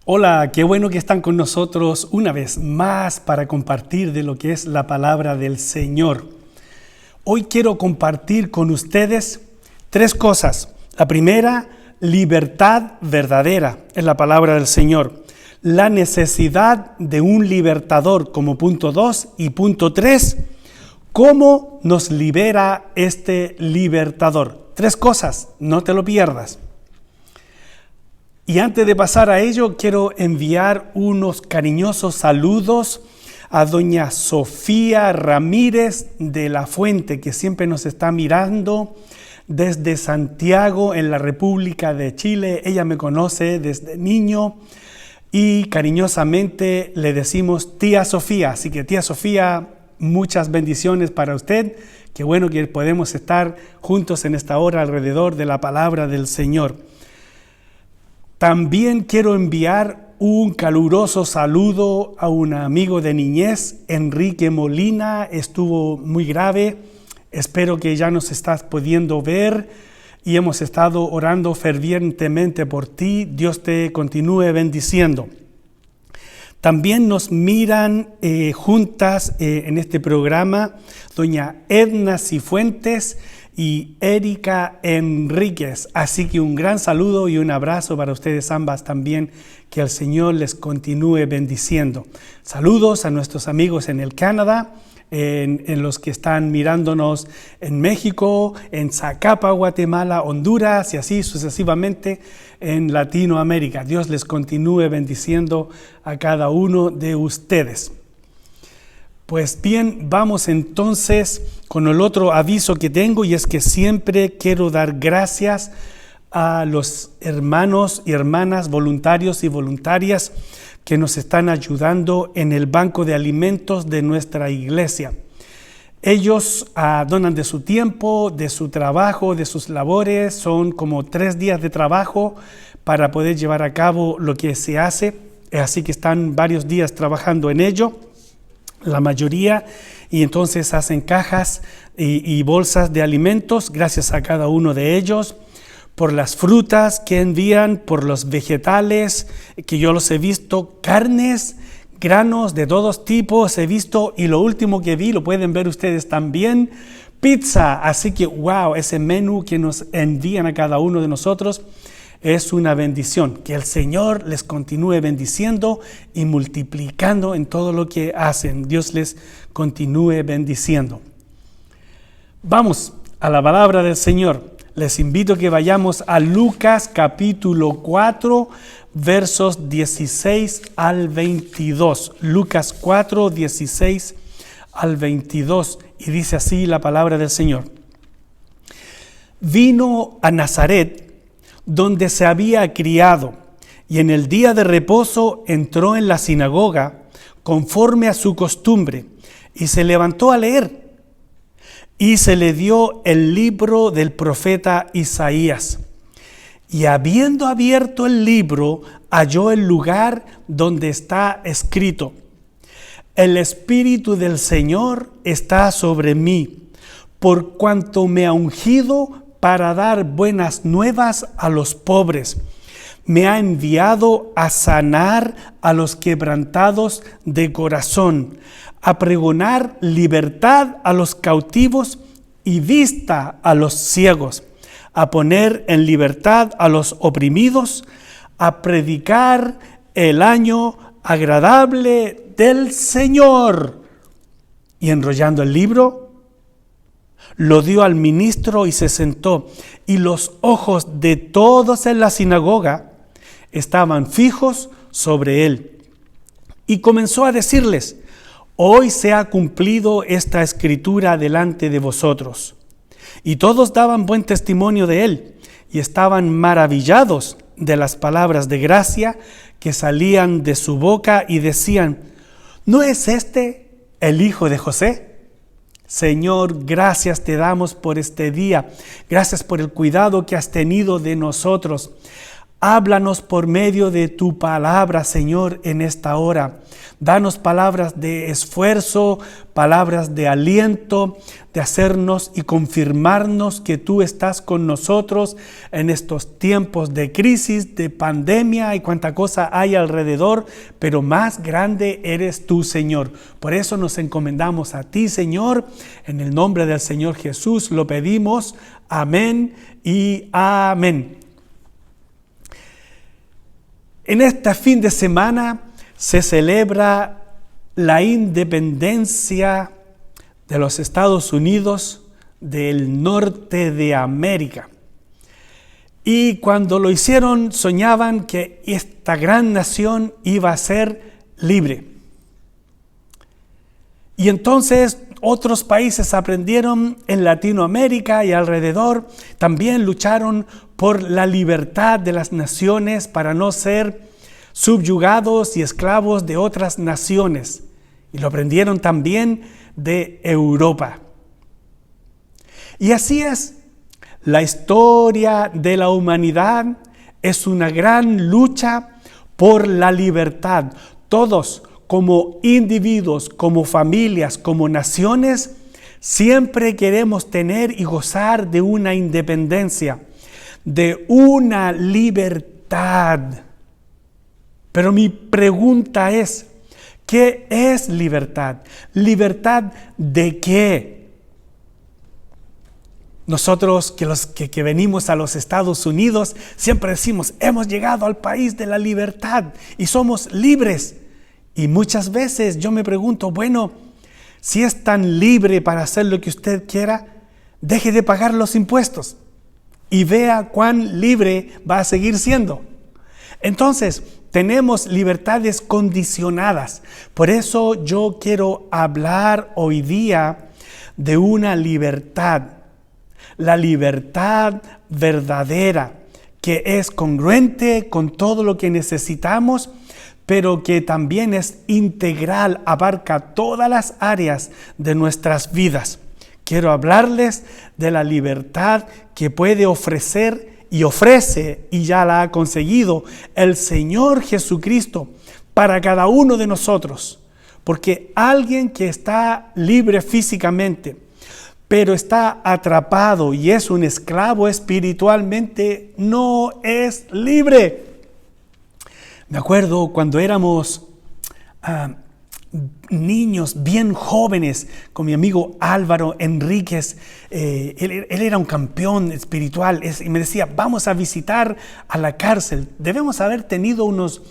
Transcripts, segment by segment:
Hola, qué bueno que están con nosotros una vez más para compartir de lo que es la palabra del Señor. Hoy quiero compartir con ustedes tres cosas. La primera, libertad verdadera, es la palabra del Señor. La necesidad de un libertador como punto 2 y punto 3, ¿cómo nos libera este libertador? Tres cosas, no te lo pierdas. Y antes de pasar a ello, quiero enviar unos cariñosos saludos a doña Sofía Ramírez de la Fuente, que siempre nos está mirando desde Santiago, en la República de Chile. Ella me conoce desde niño y cariñosamente le decimos tía Sofía. Así que tía Sofía, muchas bendiciones para usted. Qué bueno que podemos estar juntos en esta hora alrededor de la palabra del Señor. También quiero enviar un caluroso saludo a un amigo de niñez, Enrique Molina. Estuvo muy grave, espero que ya nos estás pudiendo ver y hemos estado orando fervientemente por ti. Dios te continúe bendiciendo. También nos miran juntas en este programa doña Edna Cifuentes y Erika Enríquez. Así que un gran saludo y un abrazo para ustedes ambas también. Que el Señor les continúe bendiciendo. Saludos a nuestros amigos en el Canadá, en los que están mirándonos en México, en Zacapa, Guatemala, Honduras y así sucesivamente en Latinoamérica. Dios les continúe bendiciendo a cada uno de ustedes. Pues bien, vamos entonces con el otro aviso que tengo, y es que siempre quiero dar gracias a los hermanos y hermanas voluntarios y voluntarias que nos están ayudando en el banco de alimentos de nuestra iglesia. Ellos donan de su tiempo, de su trabajo, de sus labores. Son como 3 días de trabajo para poder llevar a cabo lo que se hace. Así que están varios días trabajando en ello, la mayoría, y entonces hacen cajas y bolsas de alimentos. Gracias a cada uno de ellos por las frutas que envían, por los vegetales que yo los he visto, carnes, granos de todos tipos he visto, y lo último que vi, lo pueden ver ustedes también, pizza. Así que wow, ese menú que nos envían a cada uno de nosotros es una bendición. Que el Señor les continúe bendiciendo y multiplicando en todo lo que hacen. Dios les continúe bendiciendo. Vamos a la palabra del Señor. Les invito a que vayamos a Lucas capítulo 4, versos 16 al 22. Lucas 4, 16 al 22. Y dice así la palabra del Señor. Vino a Nazaret, donde se había criado, y en el día de reposo entró en la sinagoga, conforme a su costumbre, y se levantó a leer. Y se le dio el libro del profeta Isaías. Y habiendo abierto el libro, halló el lugar donde está escrito: El Espíritu del Señor está sobre mí, por cuanto me ha ungido para dar buenas nuevas a los pobres. Me ha enviado a sanar a los quebrantados de corazón, a pregonar libertad a los cautivos y vista a los ciegos, a poner en libertad a los oprimidos, a predicar el año agradable del Señor. Y enrollando el libro, lo dio al ministro y se sentó, y los ojos de todos en la sinagoga estaban fijos sobre él. Y comenzó a decirles: Hoy se ha cumplido esta escritura delante de vosotros. Y todos daban buen testimonio de él, y estaban maravillados de las palabras de gracia que salían de su boca, y decían: ¿No es este el hijo de José? Señor, gracias te damos por este día. Gracias por el cuidado que has tenido de nosotros. Háblanos por medio de tu palabra, Señor, en esta hora. Danos palabras de esfuerzo, palabras de aliento, de hacernos y confirmarnos que tú estás con nosotros en estos tiempos de crisis, de pandemia y cuánta cosa hay alrededor, pero más grande eres tú, Señor. Por eso nos encomendamos a ti, Señor. En el nombre del Señor Jesús lo pedimos. Amén y amén. En este fin de semana se celebra la independencia de los Estados Unidos del norte de América. Y cuando lo hicieron, soñaban que esta gran nación iba a ser libre. Y entonces otros países aprendieron en Latinoamérica y alrededor, también lucharon por la libertad de las naciones para no ser subyugados y esclavos de otras naciones. Y lo aprendieron también de Europa. Y así es, la historia de la humanidad es una gran lucha por la libertad. Todos, como individuos, como familias, como naciones, siempre queremos tener y gozar de una independencia, de una libertad. Pero mi pregunta es, ¿qué es libertad? ¿Libertad de qué? Nosotros que venimos a los Estados Unidos siempre decimos, hemos llegado al país de la libertad y somos libres. Y muchas veces yo me pregunto, bueno, si es tan libre para hacer lo que usted quiera, deje de pagar los impuestos y vea cuán libre va a seguir siendo. Entonces, tenemos libertades condicionadas. Por eso yo quiero hablar hoy día de una libertad. La libertad verdadera, que es congruente con todo lo que necesitamos, pero que también es integral, abarca todas las áreas de nuestras vidas. Quiero hablarles de la libertad que puede ofrecer y ofrece, y ya la ha conseguido, el Señor Jesucristo para cada uno de nosotros. Porque alguien que está libre físicamente, pero está atrapado y es un esclavo espiritualmente, no es libre. Me acuerdo cuando éramos niños bien jóvenes con mi amigo Álvaro Enríquez. Él era un campeón espiritual y me decía, vamos a visitar a la cárcel. Debemos haber tenido unos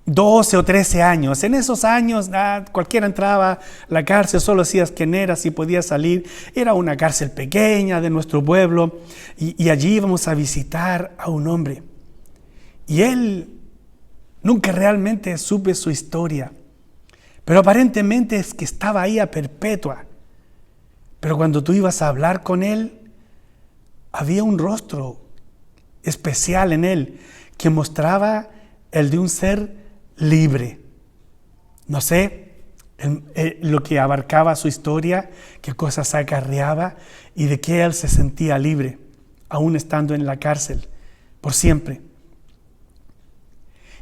12 o 13 años. En esos años cualquiera entraba a la cárcel, solo hacías quién eras y podías salir. Era una cárcel pequeña de nuestro pueblo y allí íbamos a visitar a un hombre. Y él nunca realmente supe su historia, pero aparentemente es que estaba ahí a perpetua. Pero cuando tú ibas a hablar con él, había un rostro especial en él que mostraba el de un ser libre. No sé lo que abarcaba su historia, qué cosas acarreaba y de qué él se sentía libre, aún estando en la cárcel, por siempre.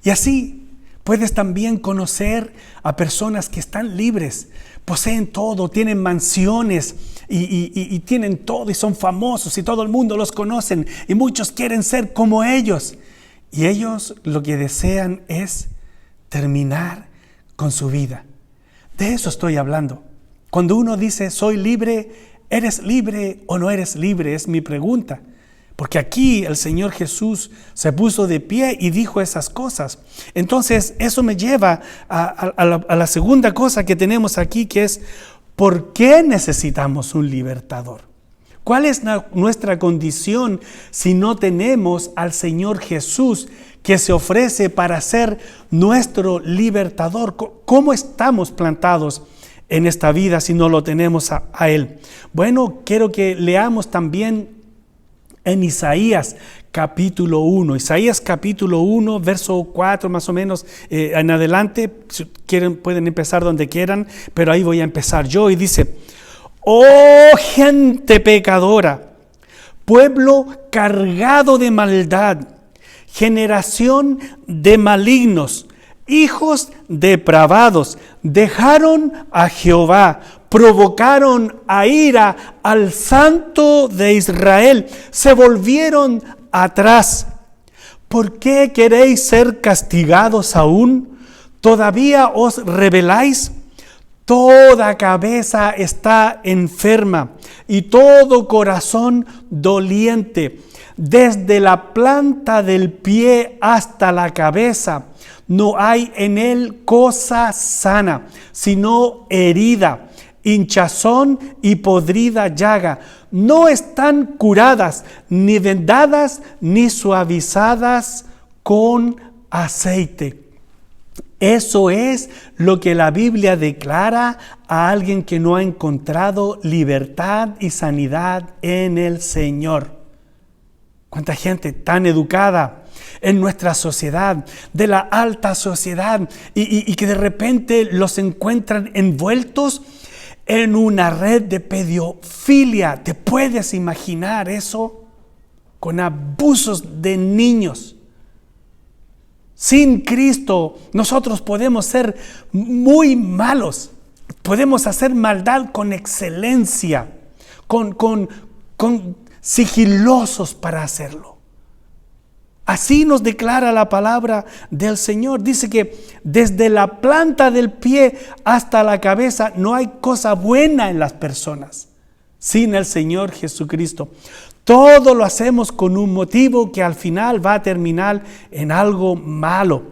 Y así puedes también conocer a personas que están libres, poseen todo, tienen mansiones y tienen todo y son famosos y todo el mundo los conocen y muchos quieren ser como ellos. Y ellos lo que desean es terminar con su vida. De eso estoy hablando. Cuando uno dice soy libre, ¿eres libre o no eres libre? Es mi pregunta. Porque aquí el Señor Jesús se puso de pie y dijo esas cosas. Entonces eso me lleva a la segunda cosa que tenemos aquí, que es ¿por qué necesitamos un libertador? ¿Cuál es nuestra condición si no tenemos al Señor Jesús que se ofrece para ser nuestro libertador? ¿Cómo estamos plantados en esta vida si no lo tenemos a Él? Bueno, quiero que leamos también en Isaías capítulo 1. Isaías capítulo 1, verso 4 más o menos en adelante. Si quieren pueden empezar donde quieran, pero ahí voy a empezar yo. Y dice: oh gente pecadora, pueblo cargado de maldad, generación de malignos, hijos depravados, dejaron a Jehová, provocaron a ira al Santo de Israel, se volvieron atrás. ¿Por qué queréis ser castigados aún? ¿Todavía os rebeláis? Toda cabeza está enferma y todo corazón doliente. Desde la planta del pie hasta la cabeza no hay en él cosa sana, sino herida, hinchazón y podrida llaga. No están curadas, ni vendadas, ni suavizadas con aceite. Eso es lo que la Biblia declara a alguien que no ha encontrado libertad y sanidad en el Señor. ¿Cuánta gente tan educada en nuestra sociedad, de la alta sociedad, y que de repente los encuentran envueltos en una red de pedofilia? ¿Te puedes imaginar eso? Con abusos de niños. Sin Cristo nosotros podemos ser muy malos, podemos hacer maldad con excelencia, con sigilosos para hacerlo. Así nos declara la palabra del Señor. Dice que desde la planta del pie hasta la cabeza no hay cosa buena en las personas sin el Señor Jesucristo. Todo lo hacemos con un motivo que al final va a terminar en algo malo.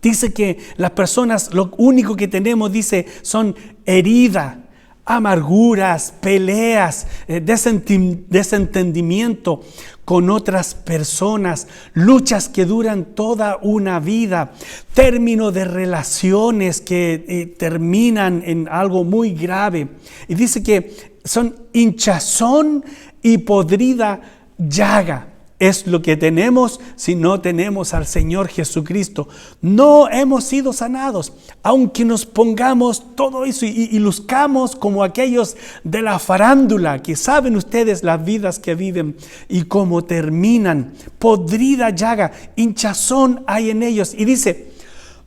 Dice que las personas, lo único que tenemos, dice, son heridas, amarguras, peleas, desentendimiento con otras personas, luchas que duran toda una vida, términos de relaciones que terminan en algo muy grave. Y dice que son hinchazón y podrida llaga. Es lo que tenemos si no tenemos al Señor Jesucristo. No hemos sido sanados, aunque nos pongamos todo eso y luzcamos como aquellos de la farándula, que saben ustedes las vidas que viven y cómo terminan. Podrida llaga, hinchazón hay en ellos. Y dice,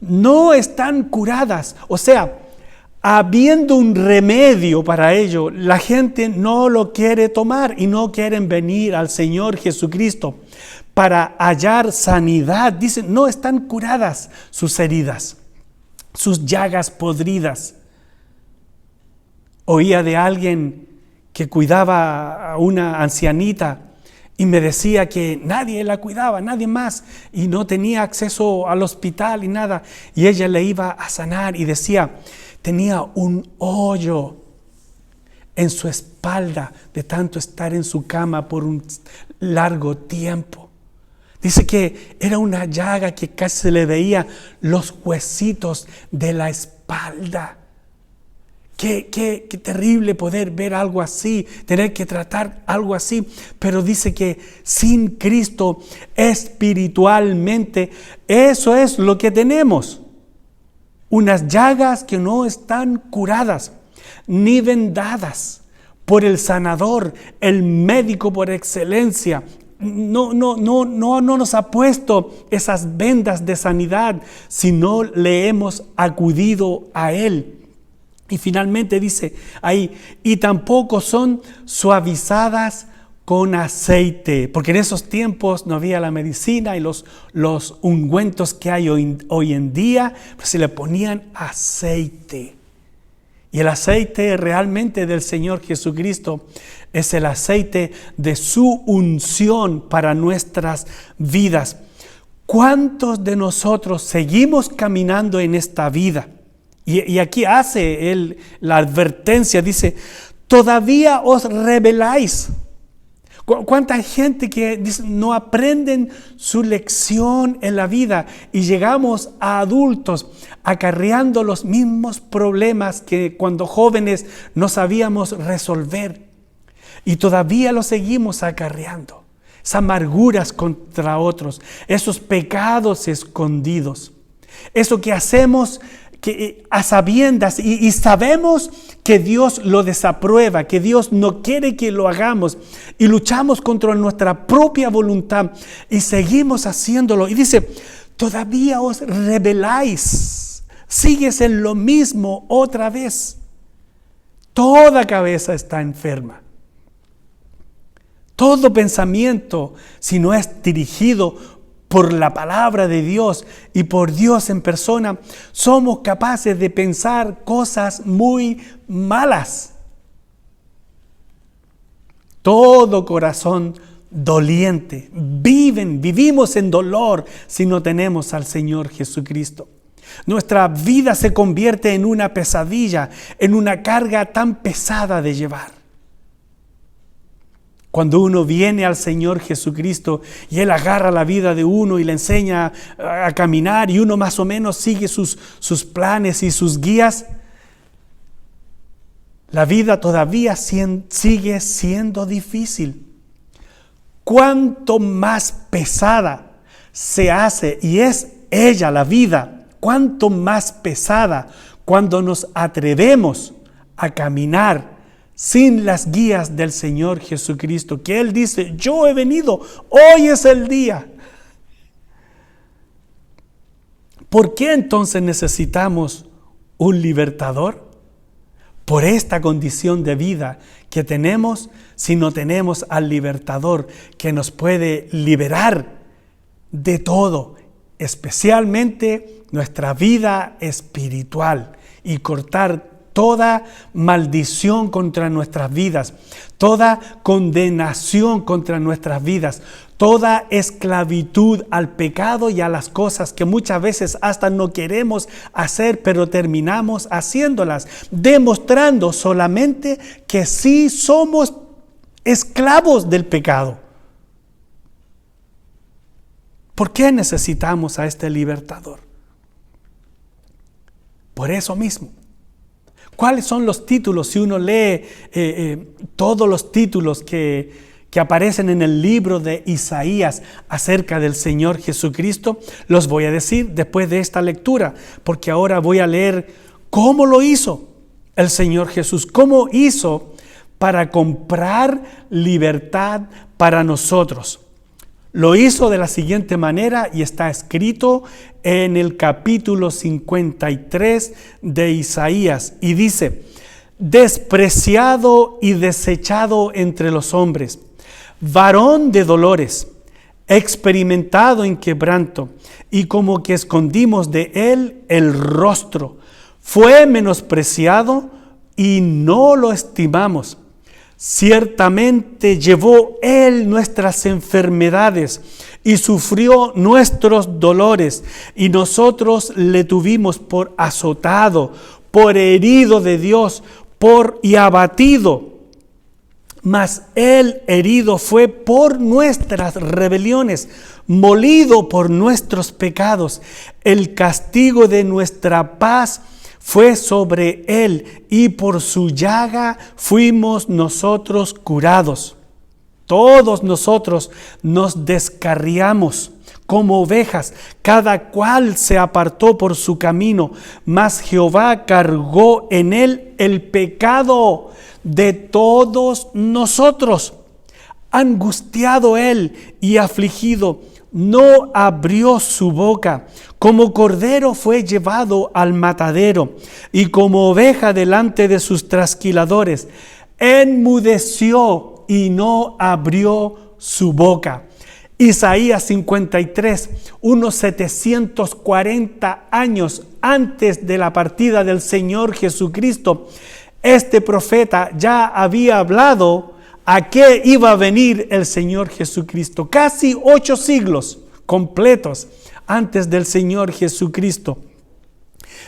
no están curadas, o sea, habiendo un remedio para ello, la gente no lo quiere tomar y no quieren venir al Señor Jesucristo para hallar sanidad. Dicen, no están curadas sus heridas, sus llagas podridas. Oía de alguien que cuidaba a una ancianita y me decía que nadie la cuidaba, nadie más, y no tenía acceso al hospital y nada. Y ella le iba a sanar y decía, tenía un hoyo en su espalda de tanto estar en su cama por un largo tiempo. Dice que era una llaga que casi se le veía los huesitos de la espalda. Qué terrible poder ver algo así, tener que tratar algo así. Pero dice que sin Cristo espiritualmente, eso es lo que tenemos. Unas llagas que no están curadas ni vendadas por el sanador, el médico por excelencia. No nos ha puesto esas vendas de sanidad si no le hemos acudido a Él. Y finalmente dice ahí, y tampoco son suavizadas con aceite, porque en esos tiempos no había la medicina y los ungüentos que hay hoy en día, pues se le ponían aceite. Y el aceite realmente del Señor Jesucristo es el aceite de su unción para nuestras vidas. ¿Cuántos de nosotros seguimos caminando en esta vida? Y aquí hace él la advertencia, dice, todavía os rebeláis. ¿Cuánta gente que dice, no aprenden su lección en la vida y llegamos a adultos acarreando los mismos problemas que cuando jóvenes no sabíamos resolver y todavía los seguimos acarreando? Esas amarguras contra otros, esos pecados escondidos, eso que hacemos a sabiendas y sabemos que Dios lo desaprueba, que Dios no quiere que lo hagamos y luchamos contra nuestra propia voluntad y seguimos haciéndolo. Y dice, todavía os rebeláis, sigues en lo mismo otra vez. Toda cabeza está enferma. Todo pensamiento, si no es dirigido por la palabra de Dios y por Dios en persona, somos capaces de pensar cosas muy malas. Todo corazón doliente, vivimos en dolor si no tenemos al Señor Jesucristo. Nuestra vida se convierte en una pesadilla, en una carga tan pesada de llevar. Cuando uno viene al Señor Jesucristo y Él agarra la vida de uno y le enseña a caminar y uno más o menos sigue sus planes y sus guías, la vida todavía sigue siendo difícil. Cuanto más pesada se hace, y es ella la vida, cuanto más pesada cuando nos atrevemos a caminar sin las guías del Señor Jesucristo, que Él dice, yo he venido, hoy es el día. ¿Por qué entonces necesitamos un libertador? Por esta condición de vida que tenemos, si no tenemos al libertador que nos puede liberar de todo, especialmente nuestra vida espiritual, y cortar toda maldición contra nuestras vidas, toda condenación contra nuestras vidas, toda esclavitud al pecado y a las cosas que muchas veces hasta no queremos hacer, pero terminamos haciéndolas, demostrando solamente que sí somos esclavos del pecado. ¿Por qué necesitamos a este libertador? Por eso mismo. ¿Cuáles son los títulos? Si uno lee todos los títulos que aparecen en el libro de Isaías acerca del Señor Jesucristo, los voy a decir después de esta lectura, porque ahora voy a leer cómo lo hizo el Señor Jesús, cómo hizo para comprar libertad para nosotros. Lo hizo de la siguiente manera y está escrito en el capítulo 53 de Isaías y dice: despreciado y desechado entre los hombres, varón de dolores, experimentado en quebranto, y como que escondimos de él el rostro, fue menospreciado y no lo estimamos. Ciertamente llevó él nuestras enfermedades y sufrió nuestros dolores, y nosotros le tuvimos por azotado, por herido de Dios, y abatido. Mas él herido fue por nuestras rebeliones, molido por nuestros pecados. El castigo de nuestra paz fue sobre él, y por su llaga fuimos nosotros curados. Todos nosotros nos descarriamos como ovejas, cada cual se apartó por su camino, mas Jehová cargó en él el pecado de todos nosotros. Angustiado él y afligido, no abrió su boca. Como cordero fue llevado al matadero, y como oveja delante de sus trasquiladores, enmudeció y no abrió su boca. Isaías 53, unos 740 años antes de la partida del Señor Jesucristo, este profeta ya había hablado a qué iba a venir el Señor Jesucristo. Casi 8 siglos completos antes del Señor Jesucristo.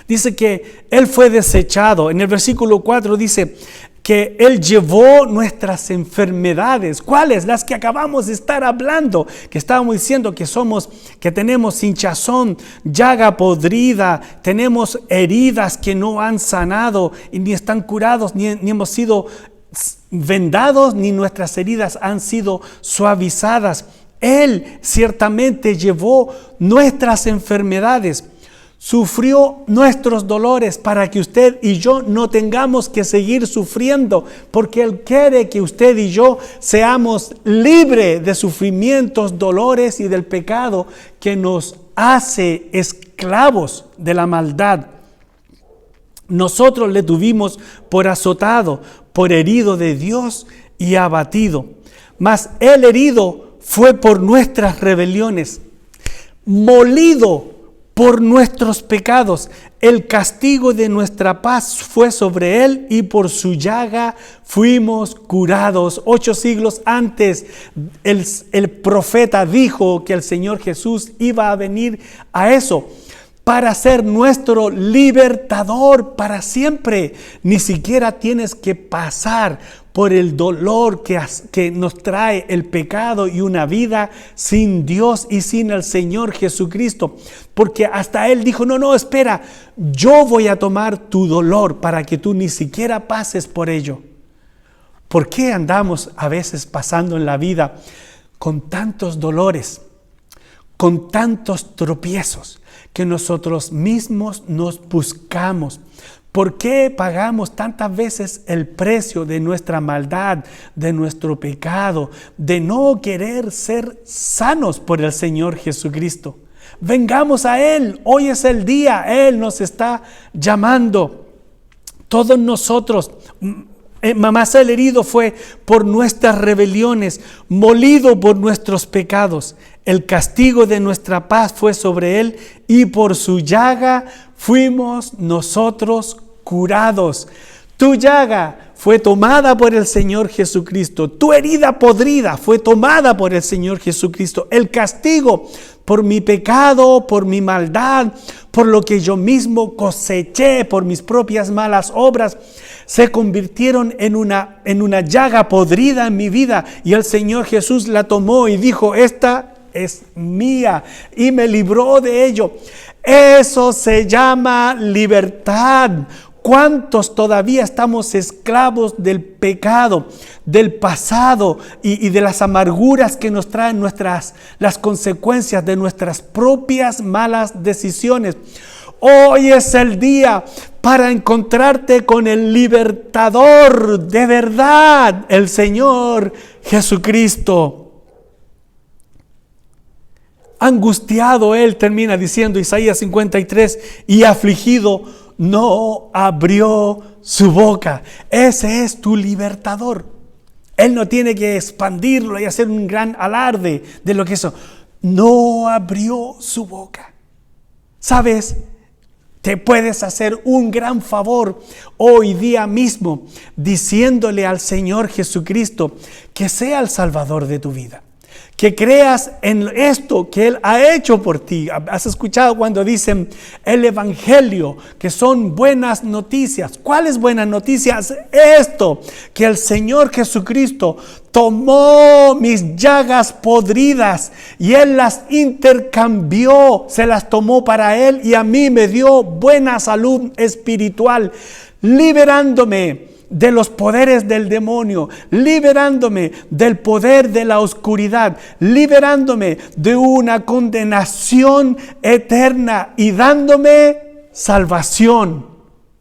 Dice que Él fue desechado. En el versículo 4 dice que Él llevó nuestras enfermedades. ¿Cuáles? Las que acabamos de estar hablando, que estábamos diciendo que tenemos hinchazón, llaga podrida, tenemos heridas que no han sanado y ni están curados, ni hemos sido vendados, ni nuestras heridas han sido suavizadas. Él ciertamente llevó nuestras enfermedades. Sufrió nuestros dolores para que usted y yo no tengamos que seguir sufriendo, porque Él quiere que usted y yo seamos libres de sufrimientos, dolores y del pecado que nos hace esclavos de la maldad. Nosotros le tuvimos por azotado, por herido de Dios y abatido. Mas Él herido fue por nuestras rebeliones, molido por nuestros pecados. El castigo de nuestra paz fue sobre Él y por su llaga fuimos curados. 8 siglos antes, el profeta dijo que el Señor Jesús iba a venir a eso, para ser nuestro libertador para siempre. Ni siquiera tienes que pasar por el dolor que nos trae el pecado y una vida sin Dios y sin el Señor Jesucristo. Porque hasta Él dijo, no, espera, yo voy a tomar tu dolor para que tú ni siquiera pases por ello. ¿Por qué andamos a veces pasando en la vida con tantos dolores, con tantos tropiezos que nosotros mismos nos buscamos? ¿Por qué pagamos tantas veces el precio de nuestra maldad, de nuestro pecado, de no querer ser sanos por el Señor Jesucristo? Vengamos a Él, hoy es el día, Él nos está llamando. Todos nosotros, mas el herido fue por nuestras rebeliones, molido por nuestros pecados. El castigo de nuestra paz fue sobre Él y por su llaga fuimos nosotros curados. Tu llaga fue tomada por el Señor Jesucristo. Tu herida podrida fue tomada por el Señor Jesucristo. El castigo por mi pecado, por mi maldad, por lo que yo mismo coseché, por mis propias malas obras, se convirtieron en una llaga podrida en mi vida. Y el Señor Jesús la tomó y dijo, esta es mía, y me libró de ello. Eso se llama libertad. ¿Cuántos todavía estamos esclavos del pecado, del pasado y de las amarguras que nos traen las consecuencias de nuestras propias malas decisiones? Hoy es el día para encontrarte con el libertador de verdad, el Señor Jesucristo. Angustiado Él, termina diciendo Isaías 53, y afligido no abrió su boca. Ese es tu libertador. Él no tiene que expandirlo y hacer un gran alarde de lo que eso. No abrió su boca. ¿Sabes? Te puedes hacer un gran favor hoy día mismo diciéndole al Señor Jesucristo que sea el Salvador de tu vida. Que creas en esto que Él ha hecho por ti. ¿Has escuchado cuando dicen el Evangelio, que son buenas noticias? ¿Cuáles buenas noticias? Esto, que el Señor Jesucristo tomó mis llagas podridas y Él las intercambió, se las tomó para Él y a mí me dio buena salud espiritual, liberándome de los poderes del demonio, liberándome del poder de la oscuridad, liberándome de una condenación eterna y dándome salvación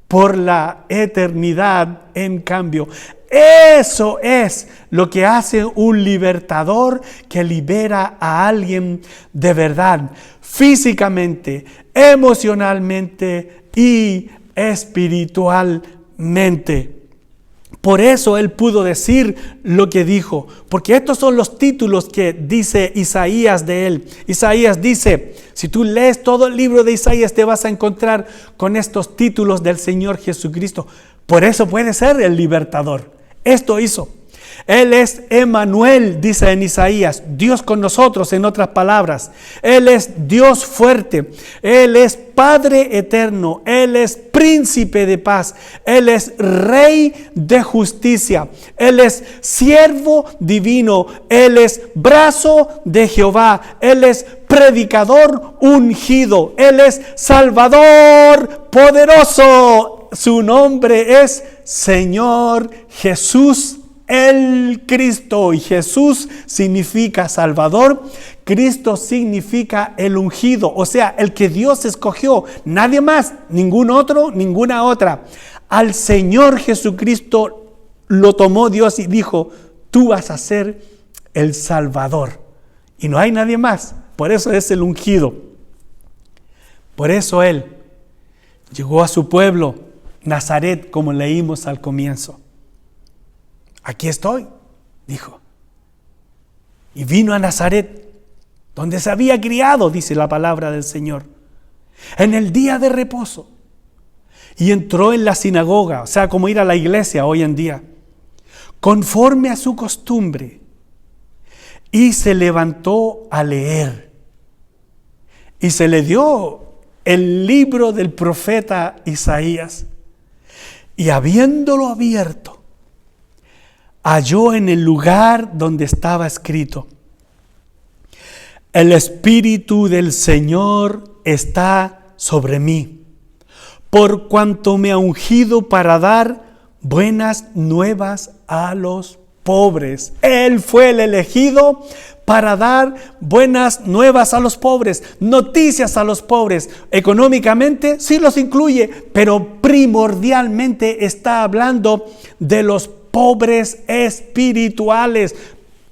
por la eternidad en cambio. Eso es lo que hace un libertador que libera a alguien de verdad, físicamente, emocionalmente y espiritualmente. Por eso Él pudo decir lo que dijo, porque estos son los títulos que dice Isaías de Él. Isaías dice, si tú lees todo el libro de Isaías te vas a encontrar con estos títulos del Señor Jesucristo. Por eso puede ser el libertador. Esto hizo. Él es Emmanuel, dice en Isaías, Dios con nosotros, en otras palabras. Él es Dios fuerte, Él es Padre eterno, Él es Príncipe de paz, Él es Rey de justicia, Él es Siervo divino, Él es Brazo de Jehová, Él es Predicador ungido, Él es Salvador poderoso. Su nombre es Señor Jesús el Cristo. Y Jesús significa Salvador. Cristo significa el ungido, o sea, el que Dios escogió. Nadie más, ningún otro, ninguna otra. Al Señor Jesucristo lo tomó Dios y dijo: tú vas a ser el Salvador. Y no hay nadie más. Por eso es el ungido. Por eso Él llegó a su pueblo, Nazaret, como leímos al comienzo. Aquí estoy, dijo. Y vino a Nazaret, donde se había criado, dice la palabra del Señor, en el día de reposo. Y entró en la sinagoga, o sea, como ir a la iglesia hoy en día, conforme a su costumbre, y se levantó a leer. Y se le dio el libro del profeta Isaías. Y habiéndolo abierto, halló en el lugar donde estaba escrito: el Espíritu del Señor está sobre mí, por cuanto me ha ungido para dar buenas nuevas a los pobres. Él fue el elegido para dar buenas nuevas a los pobres, noticias a los pobres. Económicamente sí los incluye, pero primordialmente está hablando de los pobres espirituales,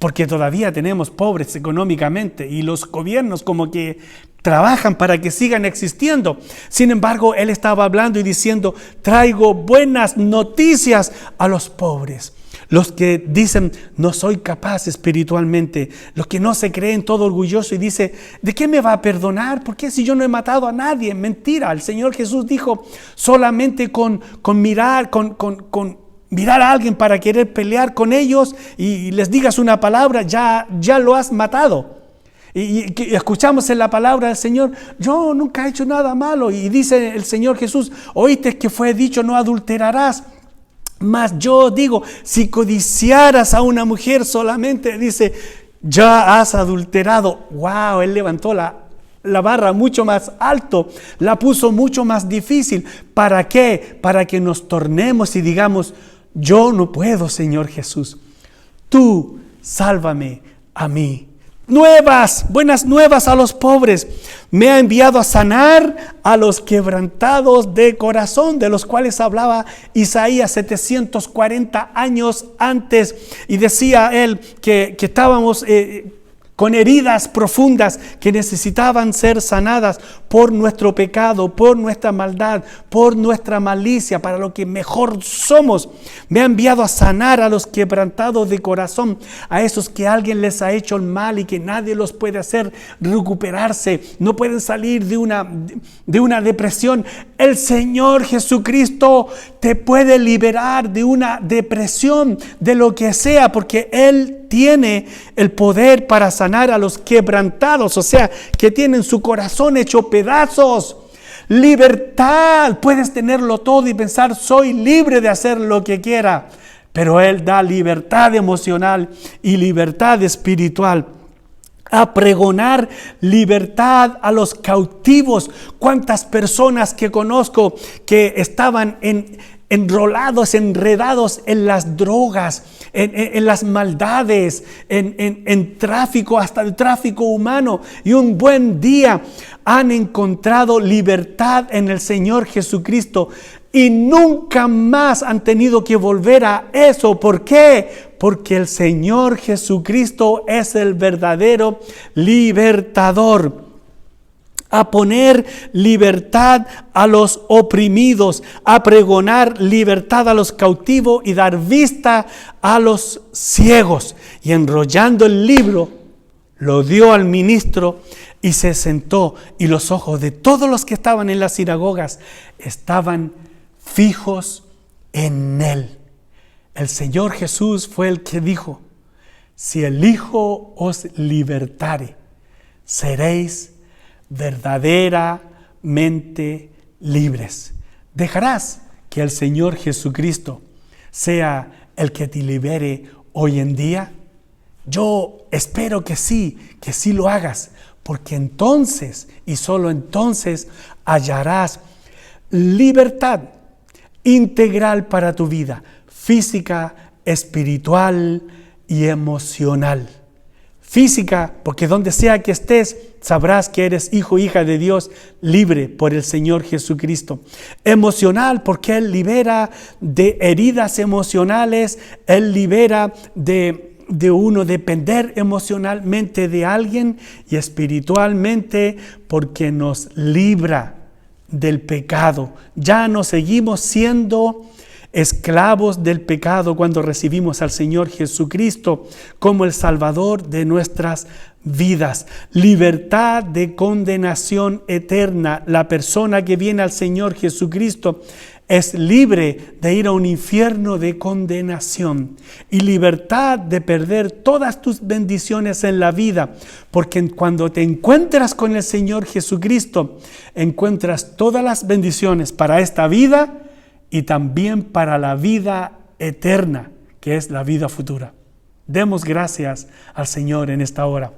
porque todavía tenemos pobres económicamente y los gobiernos como que trabajan para que sigan existiendo. Sin embargo, Él estaba hablando y diciendo: traigo buenas noticias a los pobres. Los que dicen: no soy capaz espiritualmente. Los que no se creen, todo orgulloso, y dice: ¿de qué me va a perdonar? ¿Por qué si yo no he matado a nadie? Mentira. El Señor Jesús dijo: solamente con mirar a alguien para querer pelear con ellos y les digas una palabra, ya lo has matado. Y escuchamos en la palabra del Señor: yo nunca he hecho nada malo. Y dice el Señor Jesús: oíste que fue dicho, no adulterarás. Mas yo digo, si codiciaras a una mujer solamente, dice, ya has adulterado. Wow, Él levantó la barra mucho más alto, la puso mucho más difícil. ¿Para qué? Para que nos tornemos y digamos: yo no puedo, Señor Jesús. Tú sálvame a mí. Buenas nuevas a los pobres. Me ha enviado a sanar a los quebrantados de corazón, de los cuales hablaba Isaías 740 años antes. Y decía él que estábamos con heridas profundas que necesitaban ser sanadas por nuestro pecado, por nuestra maldad, por nuestra malicia, para lo que mejor somos. Me ha enviado a sanar a los quebrantados de corazón, a esos que alguien les ha hecho el mal y que nadie los puede hacer recuperarse, no pueden salir de una depresión. El Señor Jesucristo te puede liberar de una depresión, de lo que sea, porque Él tiene el poder para sanar a los quebrantados, o sea, que tienen su corazón hecho pedazos. Libertad, puedes tenerlo todo y pensar: soy libre de hacer lo que quiera, pero Él da libertad emocional y libertad espiritual. A pregonar libertad a los cautivos. ¿Cuántas personas que conozco que estaban enredados en las drogas, en las maldades, en tráfico, hasta el tráfico humano, y un buen día han encontrado libertad en el Señor Jesucristo y nunca más han tenido que volver a eso? ¿Por qué? Porque el Señor Jesucristo es el verdadero libertador. A poner libertad a los oprimidos, a pregonar libertad a los cautivos y dar vista a los ciegos. Y enrollando el libro, lo dio al ministro y se sentó, y los ojos de todos los que estaban en las sinagogas estaban fijos en él. El Señor Jesús fue el que dijo: si el Hijo os libertare, seréis verdaderamente libres. ¿Dejarás que el Señor Jesucristo sea el que te libere hoy en día? Yo espero que sí lo hagas, porque entonces y solo entonces hallarás libertad integral para tu vida, física, espiritual y emocional. Física, porque donde sea que estés, sabrás que eres hijo, hija de Dios, libre por el Señor Jesucristo. Emocional, porque Él libera de heridas emocionales, Él libera de uno depender emocionalmente de alguien, y espiritualmente, porque nos libra del pecado. Ya no seguimos siendo esclavos del pecado cuando recibimos al Señor Jesucristo como el Salvador de nuestras vidas. Libertad de condenación eterna. La persona que viene al Señor Jesucristo es libre de ir a un infierno de condenación, y libertad de perder todas tus bendiciones en la vida, porque cuando te encuentras con el Señor Jesucristo, encuentras todas las bendiciones para esta vida y también para la vida eterna, que es la vida futura. Demos gracias al Señor en esta hora.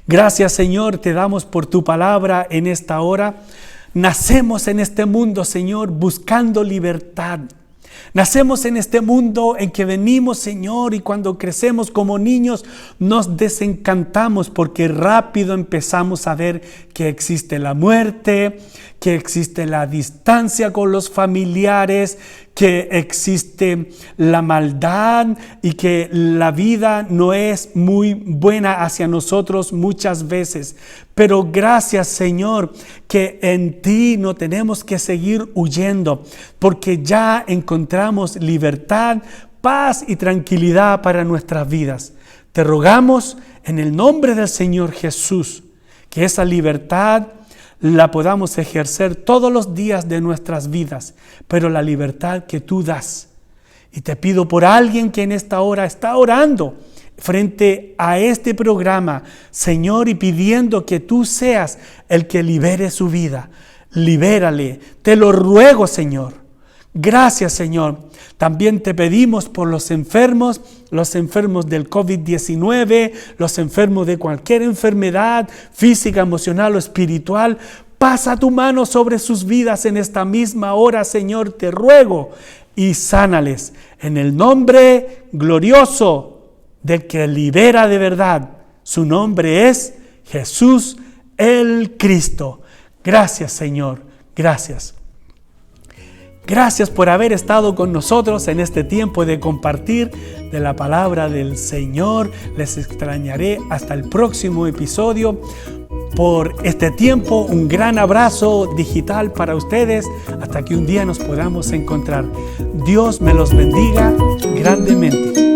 Gracias, Señor, te damos por tu palabra en esta hora. Nacemos en este mundo, Señor, buscando libertad. Nacemos en este mundo en que venimos, Señor, y cuando crecemos como niños nos desencantamos porque rápido empezamos a ver que existe la muerte, que existe la distancia con los familiares, que existe la maldad y que la vida no es muy buena hacia nosotros muchas veces. Pero gracias, Señor, que en ti no tenemos que seguir huyendo, porque ya encontramos libertad, paz y tranquilidad para nuestras vidas. Te rogamos en el nombre del Señor Jesús que esa libertad la podamos ejercer todos los días de nuestras vidas, pero la libertad que tú das. Y te pido por alguien que en esta hora está orando frente a este programa, Señor, y pidiendo que tú seas el que libere su vida. Libérale, te lo ruego, Señor. Gracias, Señor. También te pedimos por los enfermos del COVID-19, los enfermos de cualquier enfermedad física, emocional o espiritual. Pasa tu mano sobre sus vidas en esta misma hora, Señor, te ruego, y sánales en el nombre glorioso del que libera de verdad. Su nombre es Jesús el Cristo. Gracias, Señor. Gracias. Gracias por haber estado con nosotros en este tiempo de compartir de la palabra del Señor. Les extrañaré hasta el próximo episodio. Por este tiempo, un gran abrazo digital para ustedes hasta que un día nos podamos encontrar. Dios me los bendiga grandemente.